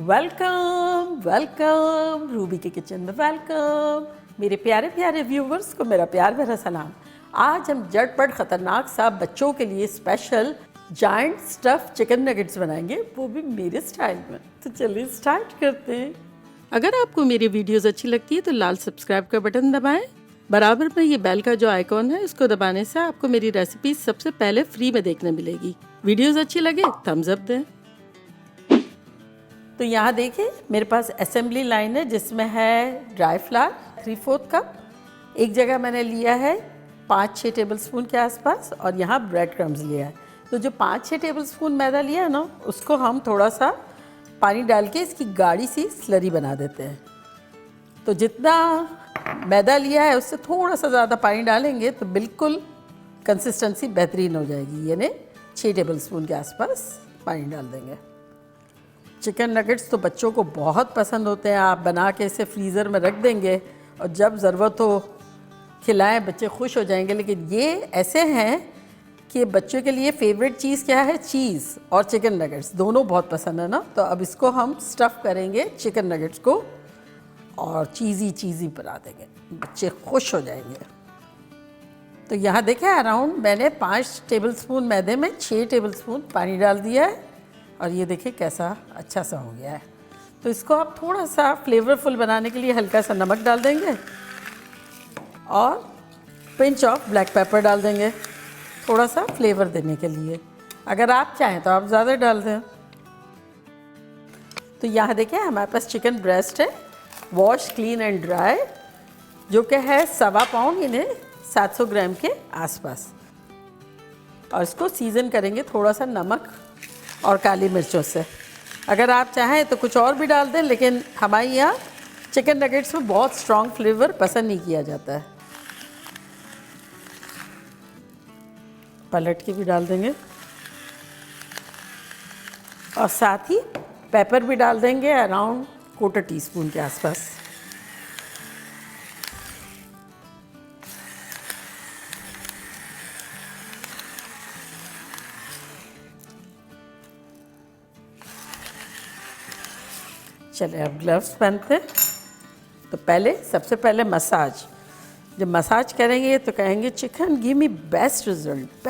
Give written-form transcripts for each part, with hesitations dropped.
Welcome welcome Ruby के kitchen में welcome. मेरे प्यारे प्यारे व्यूवर्स को मेरा प्यार भरा सलाम। आज हम झटपट ख़तरनाक सा बच्चों के लिए special giant stuff chicken nuggets बनाएंगे, वो भी मेरे स्टाइल में। तो चलिए स्टार्ट करते हैं। अगर आपको मेरी वीडियोस अच्छी लगती है तो लाल सब्सक्राइब का बटन दबाएं। बराबर में ये बेल का जो आइकॉन है उसको दबाने से आपको मेरी रेसिपी सबसे पहले फ्री में देखने मिलेगी। वीडियोस अच्छी लगे थम्स अप दें। तो यहाँ देखिए मेरे पास असेंबली लाइन है जिसमें है ड्राई फ्लावर 3/4 कप। एक जगह मैंने लिया है 5-6 टेबलस्पून के आसपास, और यहाँ ब्रेड क्रम्स लिया है। तो जो 5-6 टेबलस्पून मैदा लिया है ना, उसको हम थोड़ा सा पानी डाल के इसकी गाढ़ी सी स्लरी बना देते हैं। तो जितना मैदा लिया है उससे थोड़ा सा ज़्यादा पानी डालेंगे तो बिल्कुल कंसिस्टेंसी बेहतरीन हो जाएगी। यानी 6 टेबलस्पून के आसपास पानी डाल देंगे। चिकन नगेट्स तो बच्चों को बहुत पसंद होते हैं। आप बना के इसे फ्रीज़र में रख देंगे और जब ज़रूरत हो खिलाएं, बच्चे खुश हो जाएंगे। लेकिन ये ऐसे हैं कि बच्चों के लिए फेवरेट चीज़ क्या है? चीज़ और चिकन नगेट्स दोनों बहुत पसंद है ना। तो अब इसको हम स्टफ़ करेंगे चिकन नगेट्स को और चीज़ी बना देंगे, बच्चे खुश हो जाएंगे। तो यहाँ देखें अराउंड मैंने 5 टेबलस्पून मैदे में 6 टेबलस्पून पानी डाल दिया है, और ये देखिए कैसा अच्छा सा हो गया है। तो इसको आप थोड़ा सा फ्लेवरफुल बनाने के लिए हल्का सा नमक डाल देंगे और पिंच ऑफ ब्लैक पेपर डाल देंगे, थोड़ा सा फ्लेवर देने के लिए। अगर आप चाहें तो आप ज़्यादा डाल दें। तो यहाँ देखिए हमारे पास चिकन ब्रेस्ट है, वॉश क्लीन एंड ड्राई, जो कि है 1.25 पाउंड, यानी 700 ग्राम के आसपास। और इसको सीज़न करेंगे थोड़ा सा नमक और काली मिर्चों से। अगर आप चाहें तो कुछ और भी डाल दें, लेकिन हमारे यहाँ चिकन नगेट्स में बहुत स्ट्रॉन्ग फ्लेवर पसंद नहीं किया जाता है। पलट के भी डाल देंगे और साथ ही पेपर भी डाल देंगे अराउंड 1/4 टीस्पून के आसपास। चलिए अब ग्लव्स पहनते हैं। तो सबसे पहले मसाज। जब मसाज करेंगे तो कहेंगे chicken give me best result.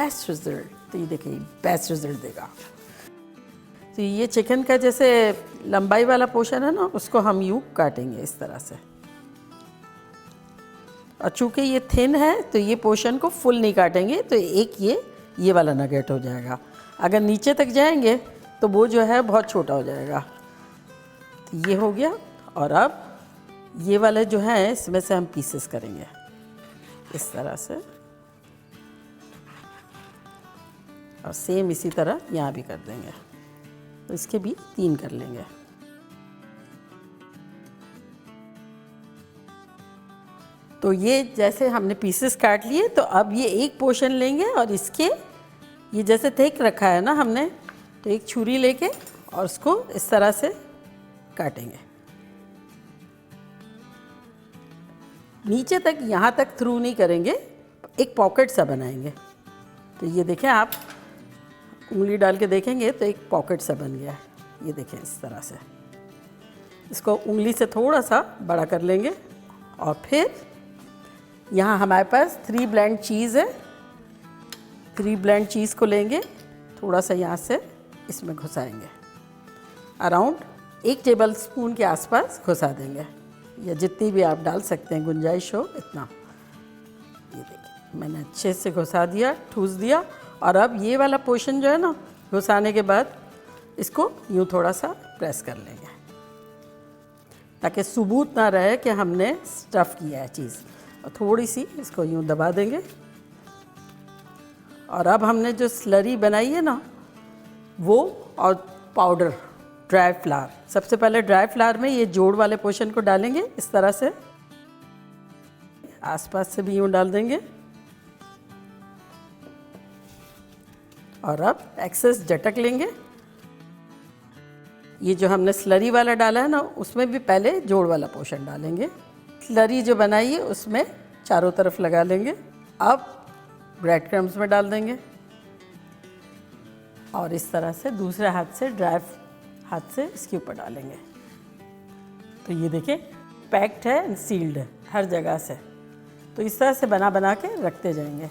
तो ये देखिए बेस्ट रिजल्ट देगा। तो ये चिकन का जैसे लंबाई वाला पोर्शन है ना, उसको हम यूँ काटेंगे इस तरह से। और चूँकि ये थिन है तो ये पोर्शन को फुल नहीं काटेंगे, तो एक ये वाला नगेट हो जाएगा। अगर नीचे तक जाएंगे तो वो जो है बहुत छोटा हो जाएगा। ये हो गया। और अब ये वाले जो है इसमें से हम पीसेस करेंगे इस तरह से, और सेम इसी तरह यहाँ भी कर देंगे। तो इसके भी 3 कर लेंगे। तो ये जैसे हमने पीसेस काट लिए, तो अब ये एक पोर्शन लेंगे और इसके ये जैसे थिक रखा है ना हमने, तो एक छुरी लेके और उसको इस तरह से काटेंगे। नीचे तक, यहाँ तक थ्रू नहीं करेंगे, एक पॉकेट सा बनाएंगे। तो ये देखें, आप उंगली डाल के देखेंगे तो एक पॉकेट सा बन गया है। ये देखें इस तरह से। इसको उंगली से थोड़ा सा बड़ा कर लेंगे और फिर यहाँ हमारे पास 3 ब्लेंड चीज़ है। 3 ब्लेंड चीज़ को लेंगे, थोड़ा सा यहाँ से इसमें घुसाएंगे, अराउंड 1 टेबलस्पून के आसपास घुसा देंगे, या जितनी भी आप डाल सकते हैं, गुंजाइश हो इतना। ये देखिए मैंने अच्छे से घुसा दिया, ठूस दिया। और अब ये वाला पोर्शन जो है ना, घुसाने के बाद इसको यूँ थोड़ा सा प्रेस कर लेंगे, ताकि सबूत ना रहे कि हमने स्टफ़ किया है चीज़। और थोड़ी सी इसको यूँ दबा देंगे। और अब हमने जो स्लरी बनाई है ना, वो और पाउडर ड्राई फ्लावर, सबसे पहले ड्राई फ्लावर में ये जोड़ वाले पोर्शन को डालेंगे इस तरह से, आसपास से भी यूँ डाल देंगे। और अब एक्सेस झटक लेंगे। ये जो हमने स्लरी वाला डाला है ना, उसमें भी पहले जोड़ वाला पोर्शन डालेंगे। स्लरी जो बनाई है उसमें चारों तरफ लगा लेंगे। अब ब्रेड क्रम्स में डाल देंगे और इस तरह से दूसरे हाथ से हाथ से इसके ऊपर डालेंगे। तो ये देखें पैक्ड है एंड सील्ड है हर जगह से। तो इस तरह से बना बना के रखते जाएंगे।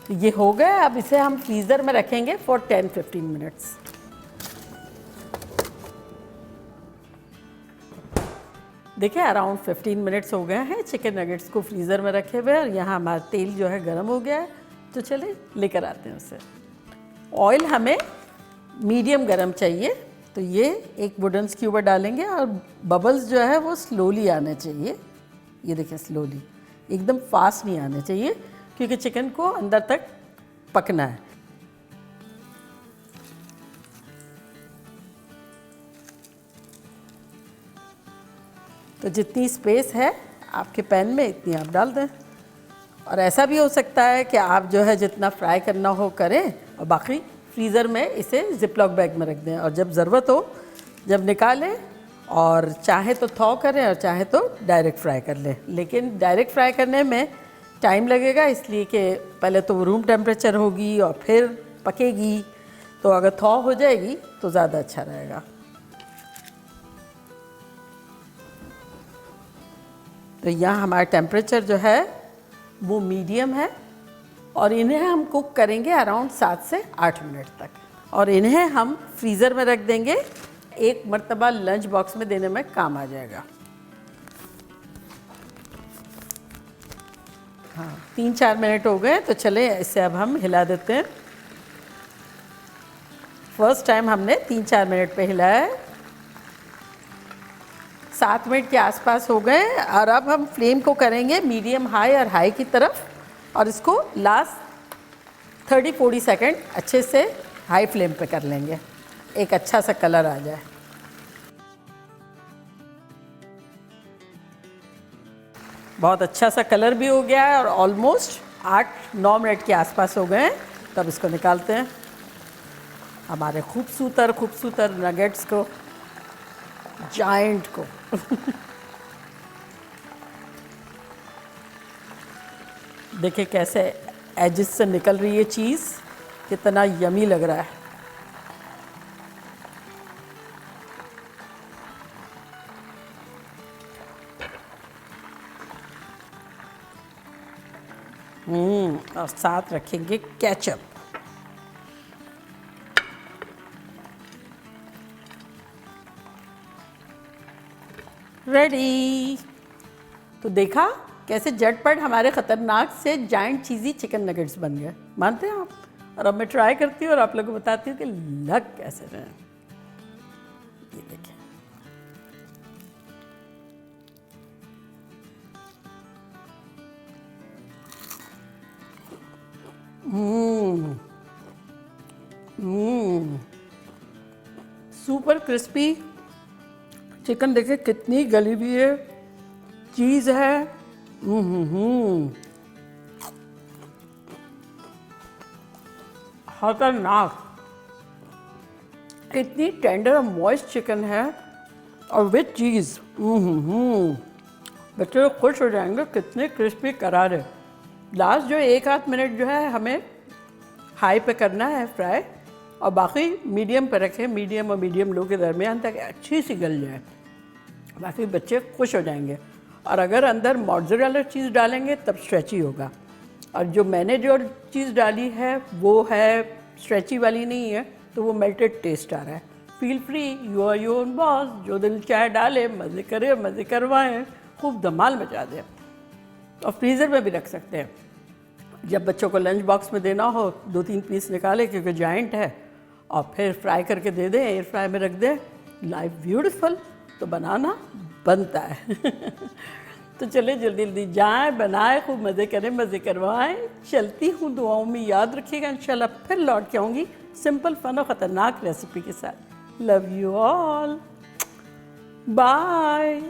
तो ये हो गया। अब इसे हम फ्रीज़र में रखेंगे फॉर 10-15 मिनट्स। देखिए अराउंड 15 मिनट्स हो गए हैं चिकन नगेट्स को फ्रीज़र में रखे हुए, और यहाँ हमारा तेल जो है गर्म हो गया है। तो चले लेकर आते हैं उसे। ऑयल हमें मीडियम गर्म चाहिए। तो ये एक वुडन स्क्यूबर डालेंगे और बबल्स जो है वो स्लोली आने चाहिए। ये देखिए स्लोली, एकदम फास्ट नहीं आने चाहिए क्योंकि चिकन को अंदर तक पकना है। तो जितनी स्पेस है आपके पैन में इतनी आप डाल दें। और ऐसा भी हो सकता है कि आप जो है जितना फ्राई करना हो करें और बाकी फ्रीज़र में इसे जिपलॉक बैग में रख दें, और जब ज़रूरत हो जब निकालें, और चाहे तो थॉ करें और चाहे तो डायरेक्ट फ्राई कर लें। लेकिन डायरेक्ट फ्राई करने में टाइम लगेगा, इसलिए कि पहले तो रूम टेम्परेचर होगी और फिर पकेगी। तो अगर थॉ हो जाएगी तो ज़्यादा अच्छा रहेगा। तो यहाँ हमारा टेम्परेचर जो है वो मीडियम है, और इन्हें हम कुक करेंगे अराउंड 7 से 8 मिनट तक। और इन्हें हम फ्रीज़र में रख देंगे, एक मर्तबा लंच बॉक्स में देने में काम आ जाएगा। हाँ 3-4 मिनट हो गए, तो चले इसे अब हम हिला देते हैं। फर्स्ट टाइम हमने 3-4 मिनट पे हिलाया है। 7 मिनट के आसपास हो गए, और अब हम फ्लेम को करेंगे मीडियम हाई और हाई की तरफ, और इसको लास्ट 30-40 सेकंड अच्छे से हाई फ्लेम पे कर लेंगे, एक अच्छा सा कलर आ जाए। बहुत अच्छा सा कलर भी हो गया है, और ऑलमोस्ट 8-9 मिनट के आसपास हो गए हैं। तब इसको निकालते हैं, हमारे खूबसूरत नगेट्स को, जायंट को। देखिए कैसे एजेस से निकल रही है चीज़, कितना यमी लग रहा है। और साथ रखेंगे केचप। रेडी। तो देखा कैसे झटपट हमारे ख़तरनाक से जायंट चीज़ी चिकन नगेट्स बन गए, मानते हैं आप? और अब मैं ट्राई करती हूँ और आप लोगों को बताती हूँ कि लग कैसे रहे। ये देखिए, सुपर क्रिस्पी चिकन। देखिए कितनी गली हुई है, चीज़ है। खतरनाक, इतनी टेंडर और मॉइस्ट चिकन है, और विथ चीज़। बच्चे लोग खुश हो जाएंगे, कितने क्रिस्पी करार है। लास्ट जो 1-8 मिनट जो है हमें हाई पे करना है फ्राई, और बाकी मीडियम पे रखें, मीडियम और मीडियम लो के दरमियान, ताकि अच्छी सी गल जाए। बाकी बच्चे खुश हो जाएंगे। और अगर अंदर मोज़रेला चीज़ डालेंगे तब स्ट्रेची होगा, और जो मैंने जो चीज़ डाली है वो है स्ट्रेची वाली नहीं है, तो वो मेल्टेड टेस्ट आ रहा है। Feel free, you are your own boss, जो दिल चाहे डाले, मज़े करें, मज़े करवाएं, खूब धमाल मचा दें। और फ्रीज़र में भी रख सकते हैं, जब बच्चों को लंच बॉक्स में देना हो 2-3 पीस निकाले क्योंकि जॉइंट है, और फिर फ्राई करके दे दें, एयर फ्राई में रख दें। Life beautiful. तो बनाना बनता है। तो चले जल्दी जल्दी जाएं, बनाएं, खूब मज़े करें, मज़े करवाएं। चलती हूँ, दुआओं में याद रखिएगा। इंशाल्लाह फिर लौट के आऊँगी सिंपल फन और ख़तरनाक रेसिपी के साथ। लव यू ऑल, बाय,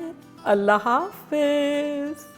अल्लाह हाफिज़।